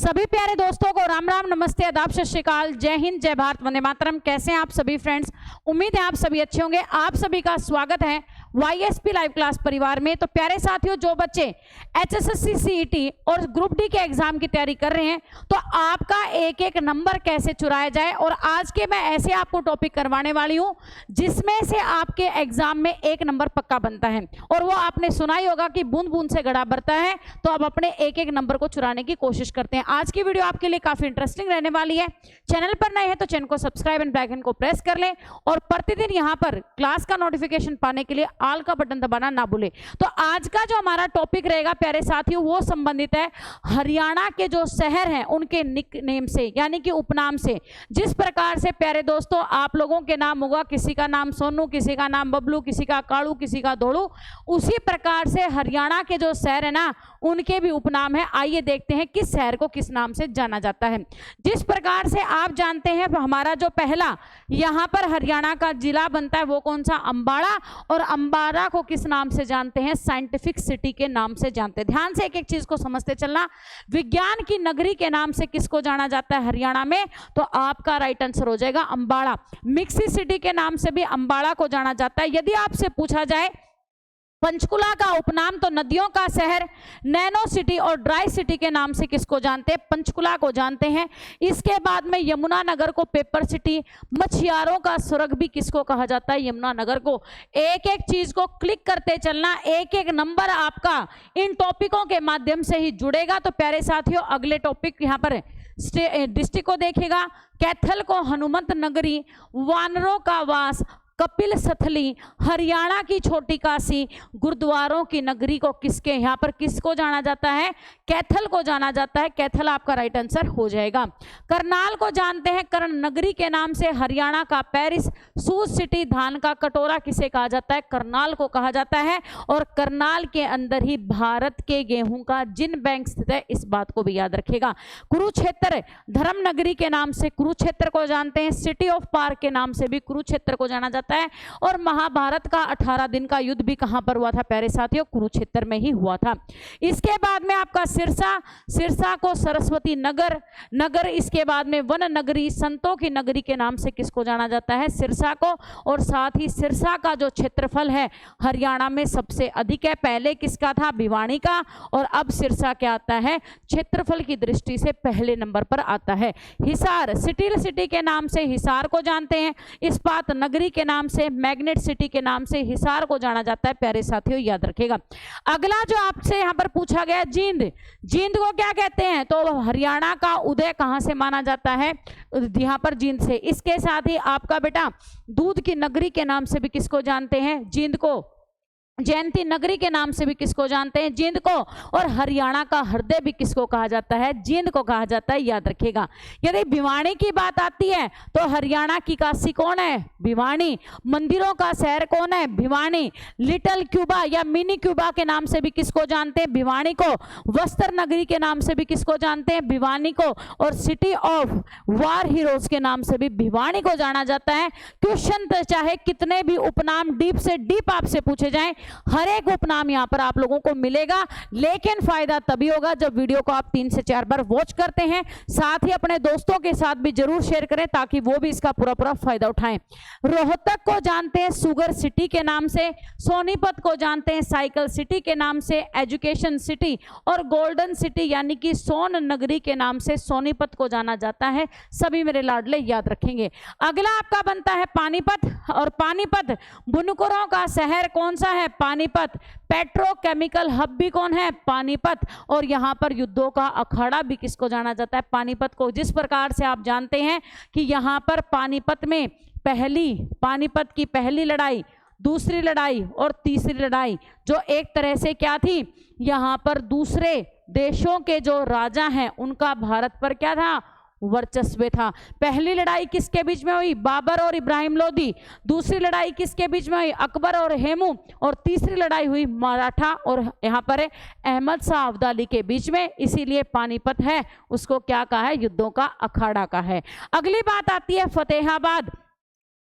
सभी प्यारे दोस्तों को राम राम, नमस्ते, आदाब, सत श्री अकाल, जय हिंद, जय भारत, वंदे मातरम। कैसे हैं आप सभी फ्रेंड्स? उम्मीद है आप सभी अच्छे होंगे। आप सभी का स्वागत है YSP लाइव क्लास परिवार में। तो प्यारे साथियों, जो बच्चे HSSC CET और ग्रुप डी के एग्जाम की तैयारी कर रहे हैं, तो आपका एक एक नंबर कैसे चुराया जाए, और आज के मैं ऐसे आपको टॉपिक करवाने वाली हूं जिसमें से आपके एग्जाम में एक नंबर पक्का बनता है। और वो आपने सुना ही होगा कि बूंद बूंद से घड़ा भरता है, तो अब अपने एक एक नंबर को चुराने की कोशिश करते हैं। आज की वीडियो आपके लिए काफी इंटरेस्टिंग रहने वाली है। चैनल पर नए हैं तो चैनल को सब्सक्राइब एंड बेल आइकन को प्रेस कर लें, और प्रतिदिन यहां पर क्लास का नोटिफिकेशन पाने के लिए ऑल का बटन दबाना ना भूलें। तो आज का जो हमारा टॉपिक रहेगा प्यारे साथियों, वो संबंधित है हरियाणा के जो शहर हैं उनके निक नेम से, यानी कि उपनाम से। जिस प्रकार से प्यारे दोस्तों आप लोगों के नाम होगा, किसी का नाम सोनू, किसी का नाम बबलू, किसी का कालू, किसी का धोड़ू, उसी प्रकार से हरियाणा के जो शहर है ना, उनके भी उपनाम है। आइए देखते हैं किस शहर को किस नाम से जाना जाता है। जिस प्रकार से आप जानते हैं, हमारा जो पहला यहां पर हरियाणा का जिला बनता है वो कौन सा? अंबाड़ा। और अंबाड़ा को किस नाम से जानते हैं? साइंटिफिक सिटी के नाम से जानते हैं। ध्यान से एक एक चीज को समझते चलना। विज्ञान की नगरी के नाम से किसको जाना जाता है हरियाणा में? तो आपका राइट आंसर हो जाएगा अंबाड़ा। मिक्सी सिटी के नाम से भी अंबाड़ा को जाना जाता है। यदि आपसे पूछा जाए पंचकुला का उपनाम, तो नदियों का शहर, नैनो सिटी और ड्राई सिटी के नाम से किसको जानते हैं? पंचकुला को जानते हैं। इसके बाद में यमुना नगर को पेपर सिटी, मछियारों का स्वर्ग भी किसको कहा जाता है? यमुना नगर को। एक एक चीज को क्लिक करते चलना, एक एक नंबर आपका इन टॉपिकों के माध्यम से ही जुड़ेगा। तो प्यारे साथियों, अगले टॉपिक यहाँ पर डिस्ट्रिक्ट को देखेगा। कैथल को हनुमंत नगरी, वानरों का वास, कपिल सथली, हरियाणा की छोटी काशी, गुरुद्वारों की नगरी को किसके यहाँ पर किसको जाना जाता है? कैथल को जाना जाता है। कैथल आपका राइट आंसर हो जाएगा। करनाल को जानते हैं कर्ण नगरी के नाम से, हरियाणा का पेरिस, सूज सिटी, धान का कटोरा किसे कहा जाता है? करनाल को कहा जाता है। और करनाल के अंदर ही भारत के गेहूं का जिन बैंक स्थित है, इस बात को भी याद रखेगा। कुरुक्षेत्र धर्म नगरी के नाम से कुरुक्षेत्र को जानते हैं। सिटी ऑफ पार्क के नाम से भी कुरुक्षेत्र को जाना जाता है। और महाभारत का 18 दिन का युद्ध भी कहां पर हुआ था प्यारे साथियों? कुरुक्षेत्र में ही हुआ था। इसके बाद में आपका सिरसा, सिरसा को सरस्वती नगर, नगर इसके बाद में वन नगरी, संतों की नगरी के नाम से किसको जाना जाता है? सिरसा को। और साथ ही सिरसा का जो क्षेत्रफल है हरियाणा में सबसे अधिक है। पहले किसका था? भिवानी का। और अब सिरसा क्या आता है? क्षेत्रफल की दृष्टि से पहले नंबर पर आता है। हिसार स्टील सिटी के नाम से हिसार को जानते हैं। इस्पात नगरी के नाम से, मैग्नेट सिटी के नाम से हिसार को जाना जाता है। प्यारे साथियों याद रखेगा। अगला जो आपसे यहां पर पूछा गया, जींद, जींद को क्या कहते हैं? तो हरियाणा का उदय कहां से माना जाता है? यहां पर जींद से। इसके साथ ही आपका बेटा दूध की नगरी के नाम से भी किसको जानते हैं? जींद को। जयंती नगरी के नाम से भी किसको जानते हैं? जींद को। और हरियाणा का हृदय भी किसको कहा जाता है? जींद को कहा जाता है। याद रखेगा। यदि भिवानी की बात आती है तो हरियाणा की काशी कौन है? भिवानी। मंदिरों का शहर कौन है? भिवानी। लिटिल क्यूबा या मिनी क्यूबा के नाम से भी किसको जानते हैं? भिवानी को। वस्त्र नगरी के नाम से भी किसको जानते हैं? भिवानी को। और सिटी ऑफ वार हीरोज के नाम से भी भिवानी को जाना जाता है। क्वेश्चन चाहे कितने भी उपनाम डीप से डीप आपसे पूछे जाएं, हर एक उपनाम यहां पर आप लोगों को मिलेगा, लेकिन फायदा तभी होगा जब वीडियो को आप 3 से 4 बार वॉच करते हैं। साथ ही अपने दोस्तों के साथ भी जरूर शेयर करें ताकि वो भी इसका पूरा पूरा फायदा उठाएं। रोहतक को जानते हैं सुगर सिटी के नाम से। सोनीपत को जानते हैं साइकिल सिटी के नाम से, एजुकेशन सिटी। और गोल्डन सिटी यानी कि सोन नगरी के नाम से सोनीपत को जाना जाता है। सभी मेरे लाडले याद रखेंगे। अगला आपका बनता है पानीपत। और पानीपत बुनकरों का शहर कौन सा है? पानीपत। पेट्रोकेमिकल हब भी कौन है? पानीपत। और यहां पर युद्धों का अखाड़ा भी किसको जाना जाता है? पानीपत को। जिस प्रकार से आप जानते हैं कि यहां पर पानीपत में पानीपत की पहली लड़ाई, दूसरी लड़ाई और तीसरी लड़ाई जो एक तरह से क्या थी, यहां पर दूसरे देशों के जो राजा हैं उनका भारत पर क्या था? वर्चस्व था। पहली लड़ाई किसके बीच में हुई? बाबर और इब्राहिम लोदी। दूसरी लड़ाई किसके बीच में हुई? अकबर और हेमू। और तीसरी लड़ाई हुई मराठा और यहाँ पर अहमद शाह अब्दाली के बीच में। इसीलिए पानीपत है उसको क्या कहा है? युद्धों का अखाड़ा का है। अगली बात आती है फतेहाबाद।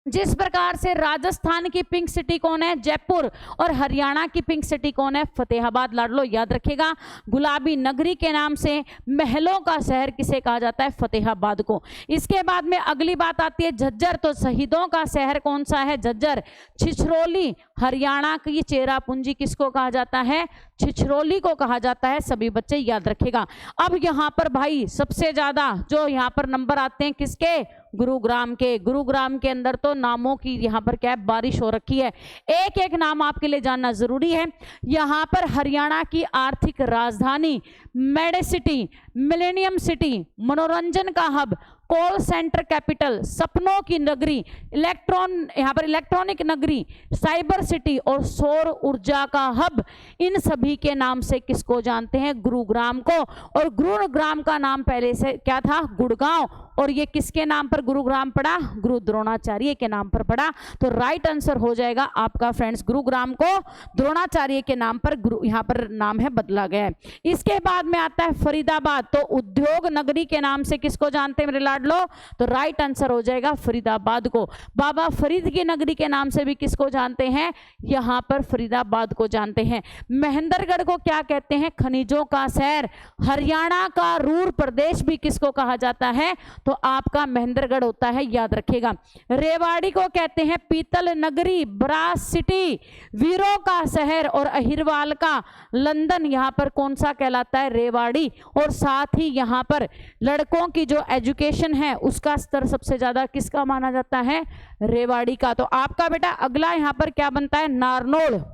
जिस प्रकार से राजस्थान की पिंक सिटी कौन है, जयपुर, और हरियाणा की पिंक सिटी कौन है, फतेहाबाद। लाडलो याद रखेगा, गुलाबी नगरी के नाम से महलों का शहर किसे कहा जाता है, फतेहाबाद को। इसके बाद में अगली बात आती है झज्जर, तो शहीदों का शहर कौन सा है, झज्जर। छिछरौली हरियाणा की चेरापूंजी किसको कहा जाता है, छिछरौली को कहा जाता है। सभी बच्चे याद रखेगा। अब यहाँ पर भाई सबसे ज्यादा जो यहाँ पर नंबर आते हैं किसके, गुरुग्राम के। गुरुग्राम के अंदर तो नामों की यहाँ पर क्या है, बारिश हो रखी है। एक एक नाम आपके लिए जानना जरूरी है। यहाँ पर हरियाणा की आर्थिक राजधानी, मेडिसिटी, मिलेनियम सिटी, मनोरंजन का हब, कॉल सेंटर कैपिटल, सपनों की नगरी, यहाँ पर इलेक्ट्रॉनिक नगरी, साइबर सिटी और सौर ऊर्जा का हब, इन सभी के नाम से किसको जानते हैं, गुरुग्राम को। और गुरुग्राम का नाम पहले से क्या था, गुड़गांव, और ये किसके नाम पर गुरुग्राम पड़ा, गुरु द्रोणाचार्य के नाम पर पड़ा। तो राइट आंसर हो जाएगा आपका फ्रेंड्स, गुरुग्राम को द्रोणाचार्य के नाम पर यहाँ पर नाम है बदला गया है। इसके बाद में आता है फरीदाबाद, तो उद्योग नगरी के नाम से किसको जानते हैं मेरे लाडलो, तो राइट आंसर हो जाएगा फरीदाबाद को। बाबा फरीद की नगरी के नाम से भी किसको जानते हैं, यहाँ पर फरीदाबाद को जानते हैं। महेंद्रगढ़ को क्या कहते हैं, खनिजों का शहर। हरियाणा का रूर प्रदेश भी किसको कहा जाता है, तो आपका महेंद्रगढ़ होता है, याद रखेगा। रेवाड़ी को कहते हैं पीतल नगरी, ब्रास सिटी, वीरों का शहर, और अहिरवाल का लंदन यहाँ पर कौन सा कहलाता है, रेवाड़ी। और साथ ही यहाँ पर लड़कों की जो एजुकेशन है उसका स्तर सबसे ज्यादा किसका माना जाता है, रेवाड़ी का। तो आपका बेटा अगला यहाँ पर क्या बनता है, नारनौल।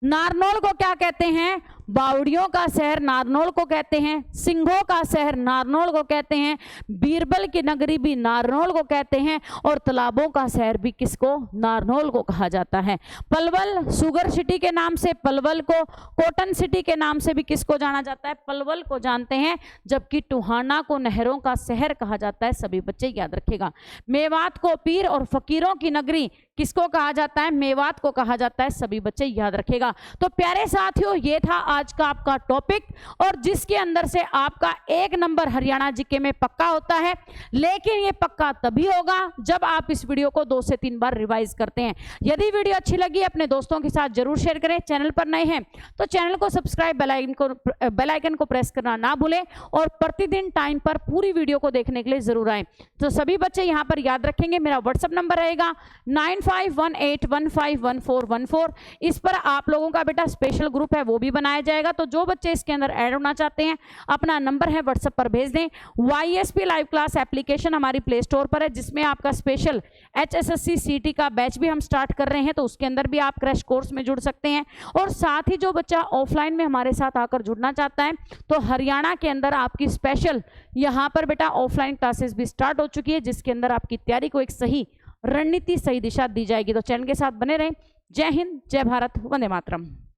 नारनौल को क्या कहते हैं, बावड़ियों का शहर नारनौल को कहते हैं, सिंघों का शहर नारनौल को कहते हैं, बीरबल की नगरी भी नारनौल को कहते हैं, और तालाबों का शहर भी किसको, नारनौल को कहा जाता है। पलवल सुगर सिटी के नाम से पलवल को, कॉटन सिटी के नाम से भी किसको जाना जाता है, पलवल को जानते हैं, जबकि टोहाना को नहरों का शहर कहा जाता है। सभी बच्चे याद रखेगा। मेवात को पीर और फकीरों की नगरी किसको कहा जाता है, मेवात को कहा जाता है। सभी बच्चे याद रखेगा। तो प्यारे साथियों, ये था आज का आपका टॉपिक, और जिसके अंदर से आपका 1 नंबर हरियाणा जीके में पक्का होता है। लेकिन ये पक्का तभी होगा जब आप इस वीडियो को 2 से 3 बार रिवाइज करते हैं। यदि वीडियो अच्छी लगी अपने दोस्तों के साथ जरूर शेयर करें। चैनल पर नए हैं तो चैनल को सब्सक्राइब, बेल आइकन को प्रेस करना ना भूलें, और प्रतिदिन टाइम पर पूरी वीडियो को देखने के लिए जरूर आए। तो सभी बच्चे यहाँ पर याद रखेंगे, मेरा व्हाट्सएप नंबर रहेगा 9518151414। इस पर आप लोगों का बेटा स्पेशल ग्रुप है वो भी बनाया जाएगा। तो जो बच्चे इसके अंदर ऐड होना चाहते हैं अपना नंबर है व्हाट्सएप पर भेज दें। YSP लाइव क्लास एप्लीकेशन हमारी प्ले स्टोर पर है, जिसमें आपका स्पेशल HSSC CT का बैच भी हम स्टार्ट कर रहे हैं, तो उसके अंदर भी आप क्रैश कोर्स में जुड़ सकते हैं। और साथ ही जो बच्चा ऑफलाइन में हमारे साथ आकर जुड़ना चाहता है तो हरियाणा के अंदर आपकी स्पेशल यहाँ पर बेटा ऑफलाइन क्लासेस भी स्टार्ट हो चुकी है, जिसके अंदर आपकी तैयारी को एक सही रणनीति, सही दिशा दी जाएगी। तो चैनल के साथ बने रहें। जय हिंद, जय भारत, वंदे मातरम।